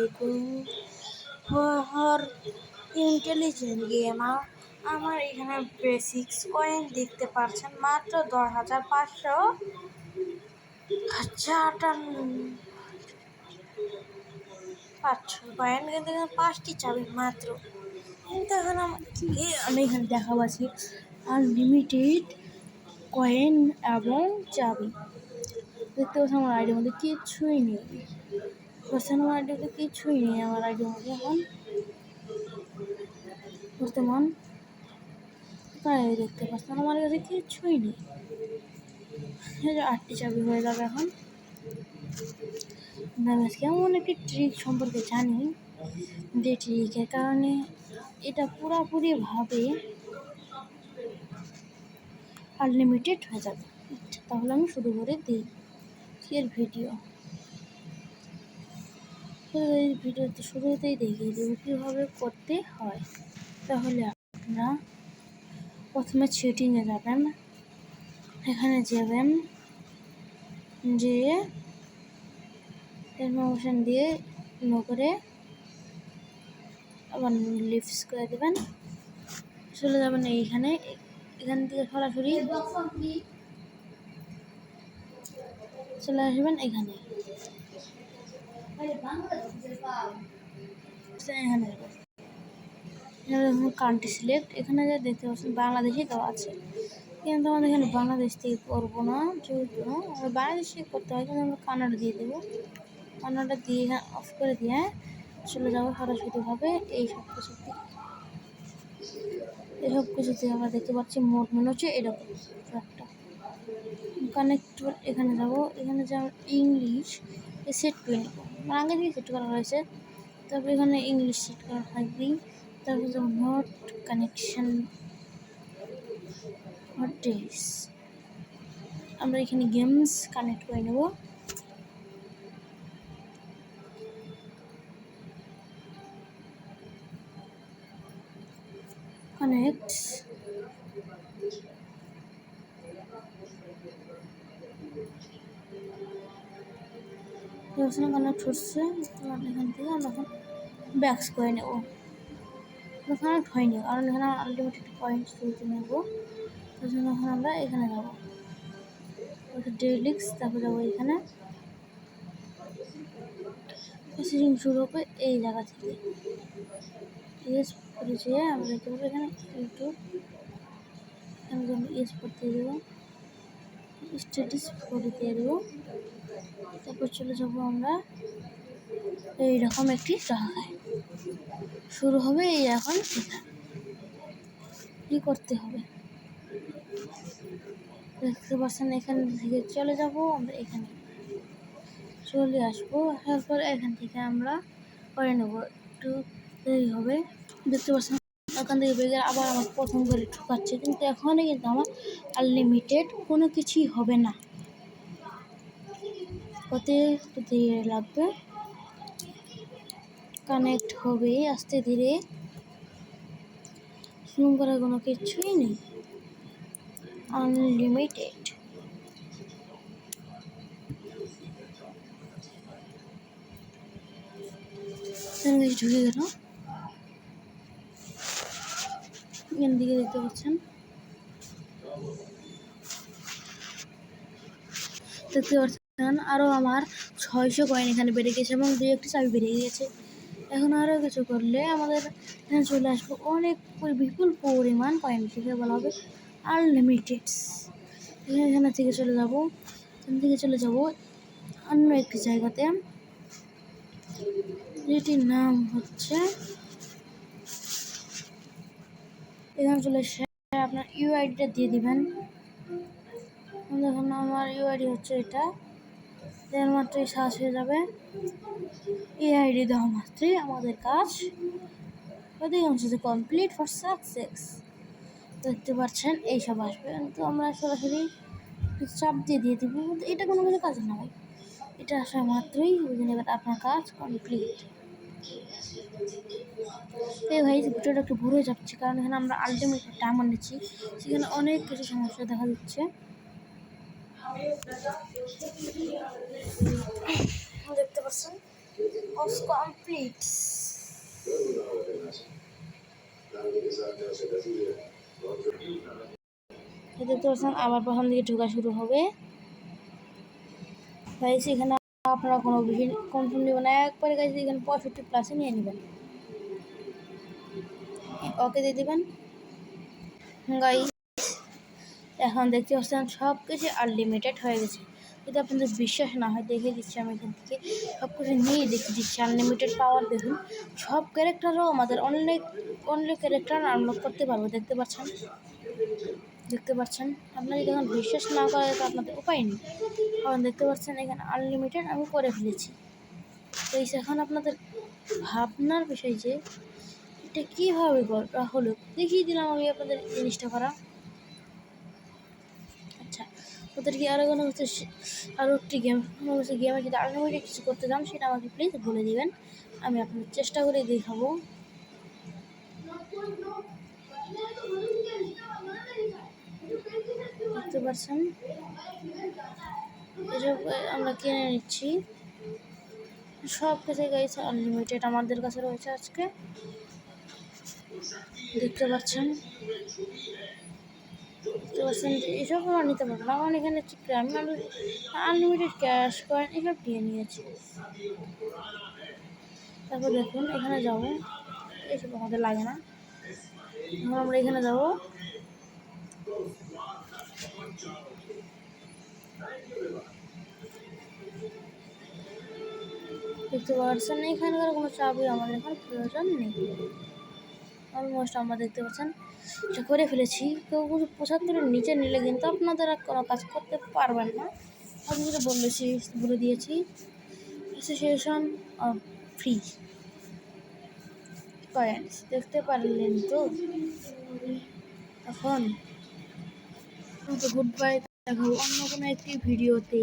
আলাইকুম for intelligent gamer. আমার এখানে বেসিক্স কয়েন দেখতে পাচ্ছেন মাত্র 10,500 কয়েন, কিন্তু এখানে 5টি চাবি মাত্র। কিন্তু এখন আমি এখানে দেখাচ্ছি আনলিমিটেড কয়েন এবং চাবি। দেখতে পাচ্ছি আমার আইডির মধ্যে কিছুই নেই, আমার আইডিতে কিছুই নেই। আমার আইডির মধ্যে এখন বর্তমান তাই দেখতে পাচ্ছেন আমার কাছে কিছুই নেই। 8টি চাবি হয়ে যাবে এখন। আমি আজকে এমন একটি ট্রিক সম্পর্কে জানি যে ট্রিকের কারণে এটা পুরোপুরিভাবে আনলিমিটেড হয়ে যাবে। তাহলে আমি শুরু করে দিই এর ভিডিও। এই ভিডিওতে শুরুতেই দেখিয়ে দেবো কীভাবে করতে হয়। তাহলে আপনারা প্রথমে সেটিংয়ে যাবেন, এখানে যাবেন, যে প্রমোশন দিয়ে নো করে আবার লিফটস করে দেবেন, চলে যাবেন এইখানে। এখান থেকে সরাসরি চলে আসবেন এখানে। কান্ট্রি সিলেক্ট, এখানে যা দেখতে পাচ্ছেন বাংলাদেশে দেওয়া আছে, কিন্তু আমাদের এখানে বাংলাদেশ থেকে করবো না, যেহেতু আমরা বাংলাদেশ থেকে করতে হয়, কিন্তু আমরা কানাডা দিয়ে দেবো। কানাডা দিয়ে অফ করে দিয়ে চলে যাবো সরাসরিভাবে এইসব কিছুতে আমরা দেখতে পাচ্ছি মোট মনে হচ্ছে এরকম একটা কানেক্ট। এখানে যাবো, এখানে যে আমরা ইংলিশ সেট করে নেবো, আগে থেকে সেট করা হয়েছে। তারপরে এখানে ইংলিশ সেট করা থাকবেই। তারপরে যাবো নট কানেকশন ডেস, আমরা এখানে গেমস কানেক্ট করে নেব। কানেক্ট, কানেক্ট হচ্ছে। এখান থেকে আমরা এখন ব্যাক্স করে নেব। কানেক্ট হয়নি কারণ এখানে আলটিমেট পয়েন্ট তুলতে নেব, তার জন্য এখন আমরা এখানে যাবো ডেলিক্স, তারপর যাবো এখানে প্রসেসিং শুরু হবে এই জায়গা থেকে। ইয়েস করে যেয়ে আমরা দেখতে পাবো এখানে ইউটিউব, এখানে ইয়েস করতে দেবো, স্ট্যাটাস করে দিয়ে দেবো। তারপর চলে যাবো আমরা এইরকম একটি জায়গায়, শুরু হবে এই এখন কি করতে হবে দেখতে পাচ্ছেন। এখান থেকে চলে যাব আমরা, এখানে চলে আসবো, তারপর এখান থেকে আমরা করে নেব, একটু দেরি হবে। দেখতে পাচ্ছেন এখান থেকে বেগে আবার আমার প্রথম করে ঢুকাচ্ছে, কিন্তু এখনই কিন্তু আমার আনলিমিটেড কোনো কিছুই হবে না, হতে একটু দেরি লাগবে। কানেক্ট হবে আস্তে ধীরে, জুম করার কোনো কিছুই নেই, আনলিমিটেড। ঢুকে গেল, এখান দিকে দেখতে পাচ্ছেন। দেখতে পাচ্ছেন আরও আমার 600 কয়েন এখানে বেড়ে গেছে এবং 2-1টি চাবি বেড়ে গিয়েছে। এখন আরও কিছু করলে আমাদের এখানে চলে আসবে অনেক বিপুল পরিমাণ কয়েন, থেকে বলা হবে আনলিমিটেড। এখানে থেকে চলে যাব, এখান থেকে চলে যাব অন্য একটি জায়গাতে, যেটির নাম হচ্ছে, এখানে চলে এসে আপনার ইউআইডিটা দিয়ে দিবেন। দেখুন আমার ইউআইডি হচ্ছে এটা, দেওয়ার মাত্রই সার্চ হয়ে যাবে। ইউআইডি দেওয়া মাত্রই আমাদের কাজ অধিকাংশ কমপ্লিট ফর সাকসেস। দেখতে পাচ্ছেন এইসব আসবে, কিন্তু আমরা সরাসরি চাপ দিয়ে দিব, এটা কোনো কিছু কাজ না ভাই, এটা আসা মাত্রই বুঝে নেবেন আপনার কাজ কমপ্লিট। এই ভাই ভিডিওটা একটু ভুল হয়ে যাচ্ছে, কারণ এখানে আমরা আলটিমেট ডায়মন্ড নিচ্ছি, সেখানে অনেক কিছু সমস্যা দেখা দিচ্ছে। দেখতে পাচ্ছেন was complete. দেখতে পাচ্ছেন আবার প্রথম দিকে ঢোকা শুরু হবে। গাইস এখানে আপনারা কোনো বেশি কনফার্ম নেবেন না, একবারে গাইস এখানে 65+ নিয়ে নেবেন, ওকে দিয়ে দেবেন। গাইস এখন দেখতে পাচ্ছেন সব কিছু আনলিমিটেড হয়ে গেছে। যদি আপনাদের বিশ্বাস না হয় দেখে দিচ্ছি, আমি এখান থেকে সব কিছু নিয়ে দেখে দিচ্ছি। আনলিমিটেড পাওয়ার দেখুন, সব ক্যারেক্টারও আমাদের অনলি ক্যারেক্টার আনলক করতে পারবো। দেখতে পাচ্ছেন আপনারা যদি এখন বিশ্বাস না করে তো আপনাদের উপায় নেই। কারণ দেখতে পাচ্ছেন এখানে আনলিমিটেড আমি করে ফেলেছি। তো এখন আপনাদের ভাবনার বিষয় যে এটা কীভাবে করা হলো, দেখিয়ে দিলাম আমি আপনাদের জিনিসটা করা। আচ্ছা, ওদেরকে আরও কোনো হচ্ছে আরও একটি গেমে যদি আনলিমিটেড কিছু করতে চান সেটা আমাকে প্লিজ বলে দিবেন, আমি আপনাদের চেষ্টা করে দেখাবো। দেখতে পাচ্ছেন এসব আমরা কিনে নিচ্ছি, সব কিছু গাইস আনলিমিটেড আমাদের কাছে রয়েছে আজকে। দেখতে পাচ্ছেন যে এসব আমরা নিতে পারবো না, আমার এখানে আমি আনলিমিটেড ক্যাশ কয়েন এসব নিয়ে নিয়েছি। তারপর দেখুন এখানে যাবো, এসব আমাদের লাগে না, আমরা এখানে যাবো। দেখতে পাচ্ছেন এখানকার কোনো চাবি আমাদের এখন প্রয়োজন নেই। অলমোস্ট আমরা দেখতে পাচ্ছেন এটা করে ফেলেছি। কেউ 75-এর নিচে নিলে কিন্তু আপনাদের আর কোনো কাজ করতে পারবেন না। আমি যেটা বলে দিয়েছি, অ্যাসোসিয়েশন অফ ফ্রি কয়েন্স দেখতে পারলেন তো। এখন গুড বাই, দেখাবো অন্য কোনো একটি ভিডিওতে।